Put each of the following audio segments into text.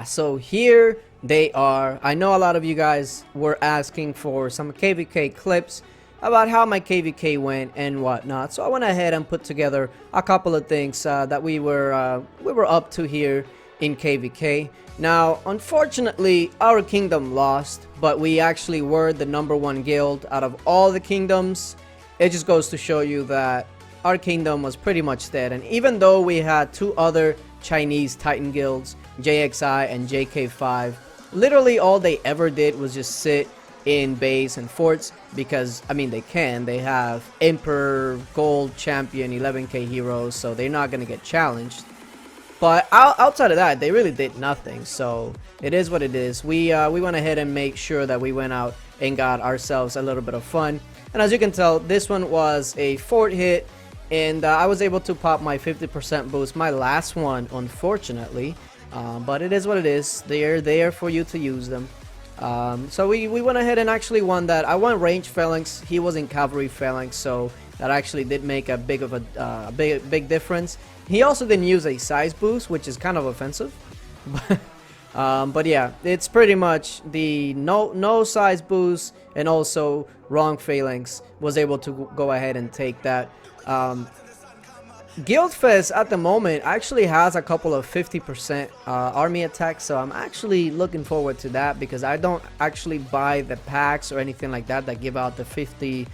So here they are. I know a lot of you guys were asking for some KvK clips about how my KvK went and whatnot. So I went ahead and put together a couple of things that we were up to here in KvK. Now, unfortunately, our kingdom lost, but we actually were the #1 guild out of all the kingdoms. It just goes to show you that our kingdom was pretty much dead. And even though we had two other Chinese Titan guilds, JXI and JK5, literally all they ever did was just sit in base and forts because, I mean, they have Emperor, Gold, Champion, 11k heroes, so they're not going to get challenged. But outside of that, they really did nothing, so it is what it is. We went ahead and made sure that we went out and got ourselves a little bit of fun. And as you can tell, this one was a fort hit, and I was able to pop my 50% boost, my last one, unfortunately. But it is what it is. They're there for you to use them. So we went ahead and actually won that. I won range phalanx. He was in cavalry phalanx, so that actually did make a big of a big difference. He also didn't use a size boost, which is kind of offensive. But yeah, it's pretty much the no size boost and also wrong phalanx was able to go ahead and take that. Guildfest at the moment actually has a couple of 50% army attacks, so I'm actually looking forward to that because I don't actually buy the packs or anything like that that give out the 50%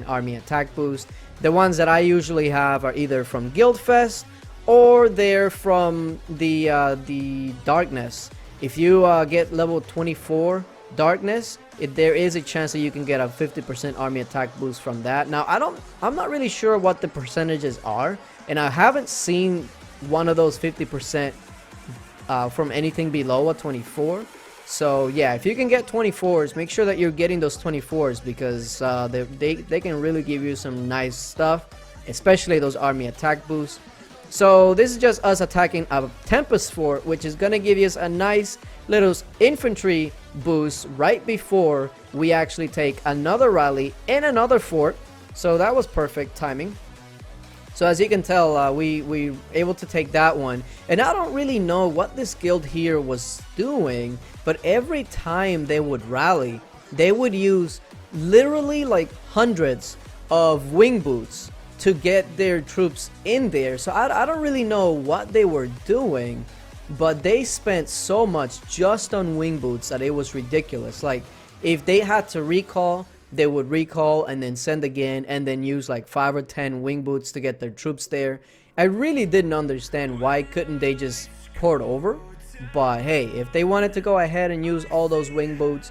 army attack boost. The ones that I usually have are either from Guildfest or they're from the Darkness. If you get level 24 Darkness, there is a chance that you can get a 50% army attack boost from that. Now I'm not really sure what the percentages are, and I haven't seen one of those 50% from anything below a 24. So yeah, if you can get 24s, make sure that you're getting those 24s because they can really give you some nice stuff, especially those army attack boosts. So this is just us attacking a Tempest Fort, which is gonna give us a nice little infantry boost right before we actually take another rally in another fort. So that was perfect timing. So as you can tell, we were able to take that one. And I don't really know what this guild here was doing, but every time they would rally, they would use literally like hundreds of wing boots to get their troops in there. So I don't really know what they were doing, but they spent so much just on wing boots that it was ridiculous. Like, if they had to recall, they would recall and then send again and then use like 5 or 10 wing boots to get their troops there. I really didn't understand why couldn't they just port over. But hey, if they wanted to go ahead and use all those wing boots,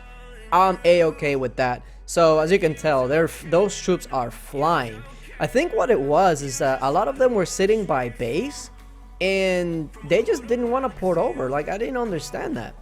I'm a-okay with that. So as you can tell, those troops are flying. I think what it was is that a lot of them were sitting by base and they just didn't want to port over. Like, I didn't understand that.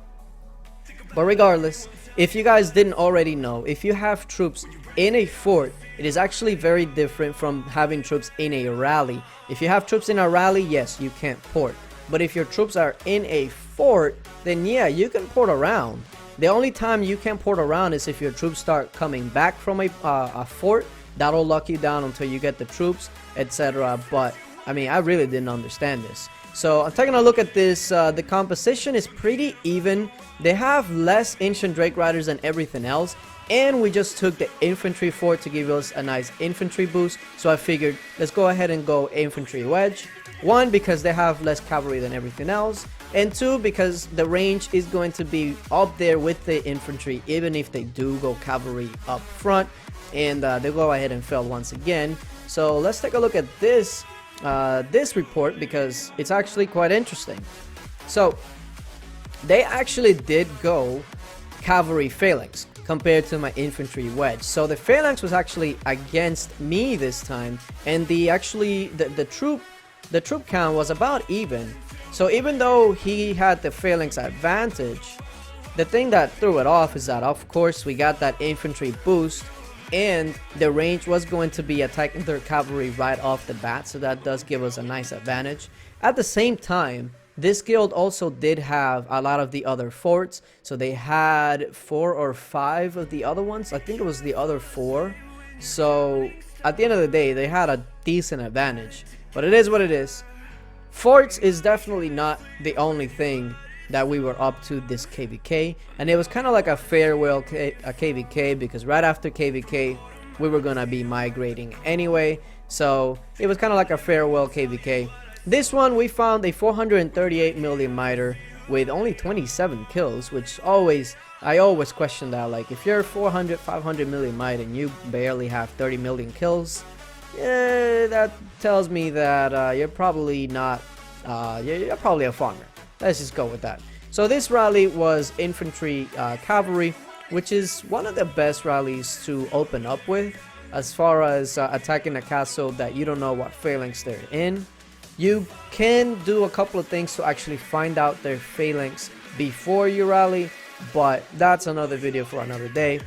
But regardless, if you guys didn't already know, if you have troops in a fort, it is actually very different from having troops in a rally. If you have troops in a rally, yes, you can't port. But if your troops are in a fort, then yeah, you can port around. The only time you can port around is if your troops start coming back from a fort. That'll lock you down until you get the troops, etc. But I mean, I really didn't understand this. So I'm taking a look at this. The composition is pretty even. They have less ancient Drake Riders than everything else, and we just took the infantry fort to give us a nice infantry boost. So I figured, let's go ahead and go infantry wedge. One, because they have less cavalry than everything else, and two, because the range is going to be up there with the infantry, even if they do go cavalry up front. And they'll go ahead and fail once again. So let's take a look at this this report because it's actually quite interesting. So they actually did go cavalry phalanx compared to my infantry wedge. So the phalanx was actually against me this time, and the troop count was about even. So even though he had the phalanx advantage, the thing that threw it off is that of course we got that infantry boost, and the range was going to be attacking their cavalry right off the bat, so that does give us a nice advantage. At the same time, this guild also did have a lot of the other forts, so they had 4 or 5 of the other ones. I think it was the other 4. So at the end of the day, they had a decent advantage, but it is what it is. Forts is definitely not the only thing that we were up to this KvK, and it was kind of like a farewell KvK, because right after KvK we were gonna be migrating anyway, so it was kind of like a farewell KvK. This one we found a 438 million miter with only 27 kills, which I always question that. Like, if you're 500 million mite and you barely have 30 million kills, yeah, that tells me that you're probably not you're probably a farmer. Let's just go with that. So this rally was infantry cavalry, which is one of the best rallies to open up with, as far as attacking a castle that you don't know what phalanx they're in. You can do a couple of things to actually find out their phalanx before you rally, but that's another video for another day.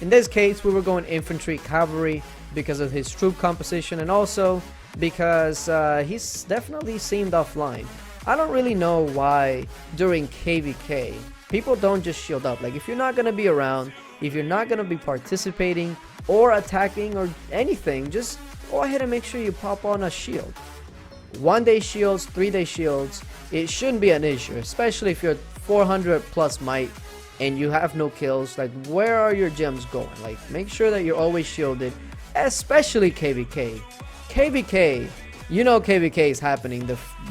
In this case, we were going infantry cavalry because of his troop composition, and also because he's definitely seemed offline. I don't really know why during KvK people don't just shield up. Like, if you're not gonna be around, if you're not gonna be participating or attacking or anything, just go ahead and make sure you pop on a shield. 1-day shields, 3-day shields, it shouldn't be an issue, especially if you're 400 plus might and you have no kills. Like, where are your gems going? Like, make sure that you're always shielded, especially KvK. KvK, you know, KvK is happening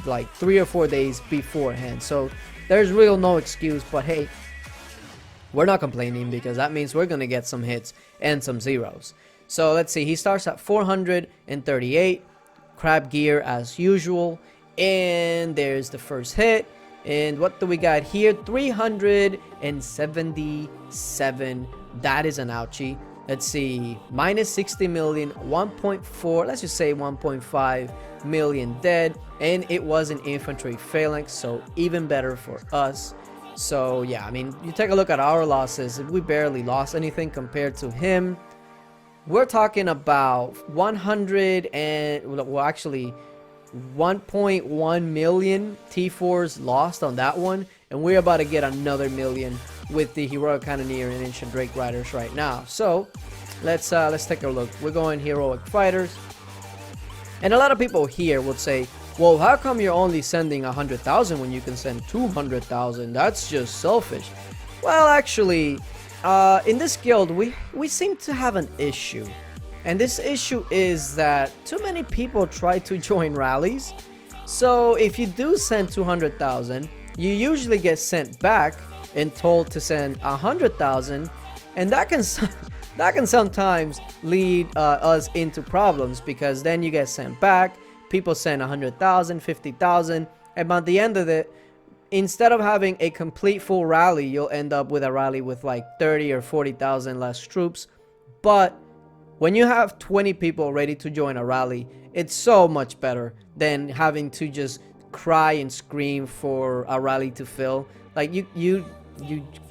like 3 or 4 days beforehand, so there's real no excuse. But hey, we're not complaining, because that means we're gonna get some hits and some zeros. So let's see, he starts at 438 crab gear as usual, and there's the first hit. And what do we got here? 377. That is an ouchie. Let's see, minus 60 million, 1.4, let's just say 1.5 million dead, and it was an infantry phalanx, so even better for us. So yeah, I mean, you take a look at our losses, we barely lost anything compared to him. We're talking about 100 and, well, actually 1.1 million T4s lost on that one, and we're about to get another million with the heroic cannoneer and ancient drake riders right now. So let's take a look. We're going heroic fighters, and a lot of people here would say, well, how come you're only sending 100,000 when you can send 200,000? That's just selfish. Well, actually, in this guild we seem to have an issue, and this issue is that too many people try to join rallies. So if you do send 200,000, you usually get sent back and told to send 100,000, and that can sometimes lead us into problems, because then you get sent back, people send 100,000, 50,000, and by the end of it, instead of having a complete full rally, you'll end up with a rally with like 30 or 40,000 less troops. But when you have 20 people ready to join a rally, it's so much better than having to just cry and scream for a rally to fill. Like, you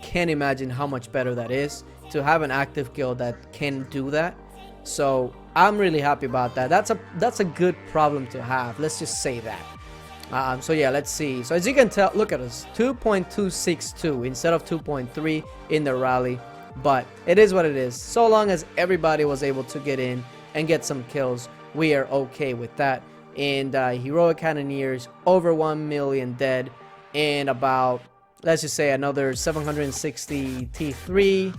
can't imagine how much better that is to have an active guild that can do that. So I'm really happy about that. That's a good problem to have, let's just say that. So yeah, let's see. So as you can tell, look at us, 2.262 instead of 2.3 in the rally, but it is what it is. So long as everybody was able to get in and get some kills, we are okay with that. And heroic cannoneers, over 1 million dead, and about, let's just say, another 760 T3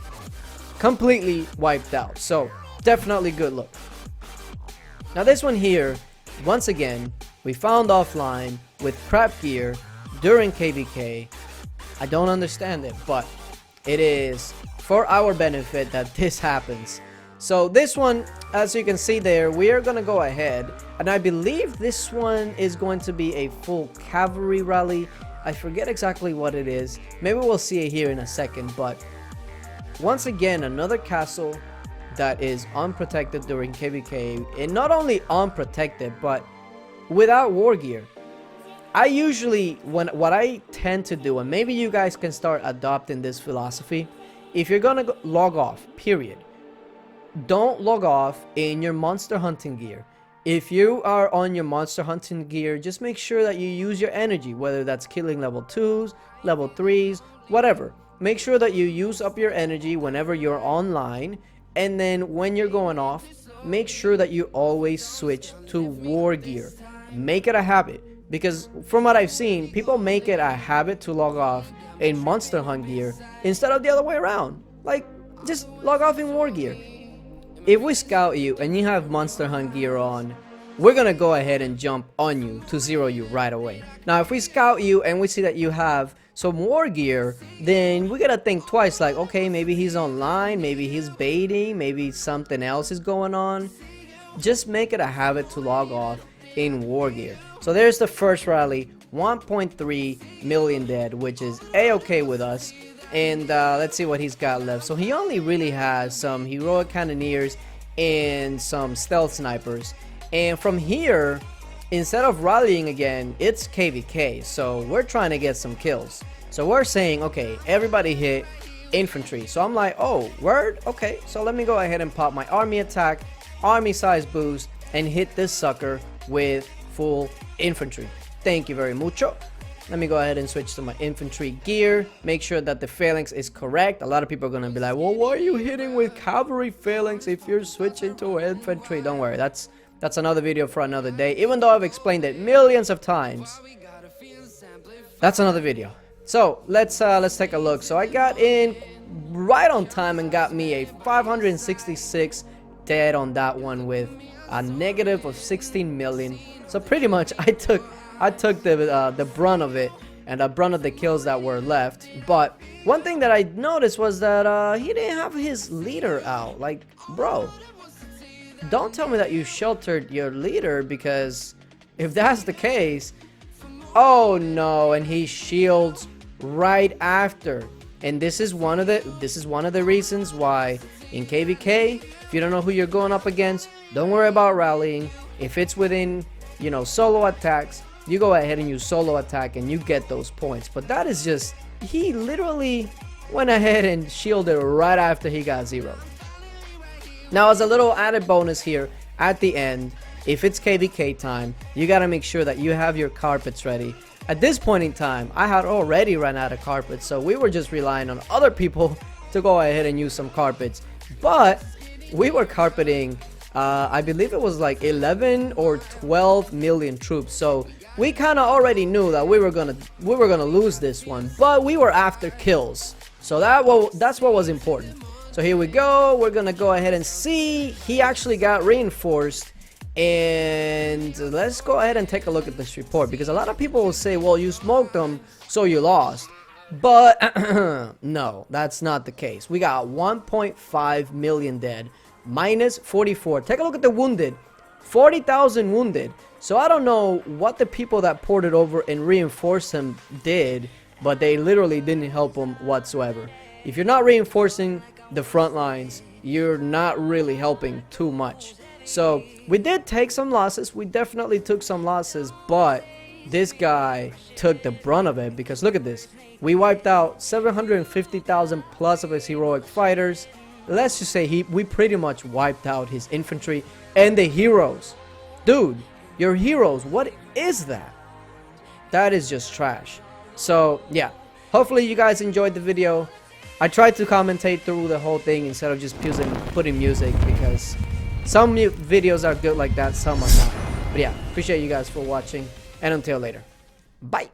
completely wiped out. So definitely good look. Now this one here, once again, we found offline with crap gear during KvK. I don't understand it, but it is for our benefit that this happens. So this one, as you can see there, we are gonna go ahead, and I believe this one is going to be a full cavalry rally. I forget exactly what it is. Maybe we'll see it here in a second, but once again, another castle that is unprotected during KvK, and not only unprotected, but without war gear. I usually, what I tend to do, and maybe you guys can start adopting this philosophy, if you're gonna log off, period, don't log off in your monster hunting gear. If you are on your monster hunting gear, just make sure that you use your energy, whether that's killing level 2s, level 3s, whatever. Make sure that you use up your energy whenever you're online, and then when you're going off, make sure that you always switch to war gear. Make it a habit. Because from what I've seen, people make it a habit to log off in Monster Hunt gear instead of the other way around. Like, just log off in War gear. If we scout you and you have Monster Hunt gear on, we're gonna go ahead and jump on you to zero you right away. Now, if we scout you and we see that you have some War gear, then we gotta think twice, like, okay, maybe he's online, maybe he's baiting, maybe something else is going on. Just make it a habit to log off in War gear. So there's the first rally, 1.3 million dead, which is a-okay with us. And let's see what he's got left. So he only really has some heroic cannoneers and some stealth snipers. And from here, instead of rallying again, it's KvK. So we're trying to get some kills. So we're saying, okay, everybody hit infantry. So I'm like, oh, word? Okay, so let me go ahead and pop my army attack, army size boost, and hit this sucker with full infantry. Thank you very mucho. Let me go ahead and switch to my infantry gear. Make sure that the phalanx is correct. A lot of people are going to be like, well, why are you hitting with cavalry phalanx if you're switching to infantry? Don't worry, that's another video for another day. Even though I've explained it millions of times, that's another video. So let's take a look. So I got in right on time and got me a 566 dead on that one with a negative of 16 million. So pretty much I took the brunt of it and the brunt of the kills that were left. But one thing that I noticed was that he didn't have his leader out. Like, bro, don't tell me that you sheltered your leader, because if that's the case, oh no, and he shields right after. And this is one of the reasons why in KvK, if you don't know who you're going up against, don't worry about rallying. If it's within, you know, solo attacks, you go ahead and use solo attack and you get those points. But that is just, he literally went ahead and shielded right after he got zero. Now, as a little added bonus here at the end, if it's KvK time, you gotta make sure that you have your carpets ready. At this point in time, I had already run out of carpets, so we were just relying on other people to go ahead and use some carpets. But we were carpeting, I believe it was like 11 or 12 million troops. So we kind of already knew that we were gonna lose this one, but we were after kills. So that's what was important. So here we go. We're gonna go ahead and see. He actually got reinforced. And let's go ahead and take a look at this report, because a lot of people will say, well, you smoked them, so you lost. But no, that's not the case. We got 1.5 million dead, minus 44. Take a look at the wounded, 40,000 wounded. So I don't know what the people that poured it over and reinforced him did, but they literally didn't help him whatsoever. If you're not reinforcing the front lines, you're not really helping too much. So we did take some losses. We definitely took some losses, but this guy took the brunt of it, because look at this. We wiped out 750,000 plus of his heroic fighters. Let's just say we pretty much wiped out his infantry and the heroes. Dude, your heroes, what is that? That is just trash. So yeah, hopefully you guys enjoyed the video. I tried to commentate through the whole thing instead of just putting music, because some videos are good like that, some are not. But yeah, appreciate you guys for watching, and until later, bye.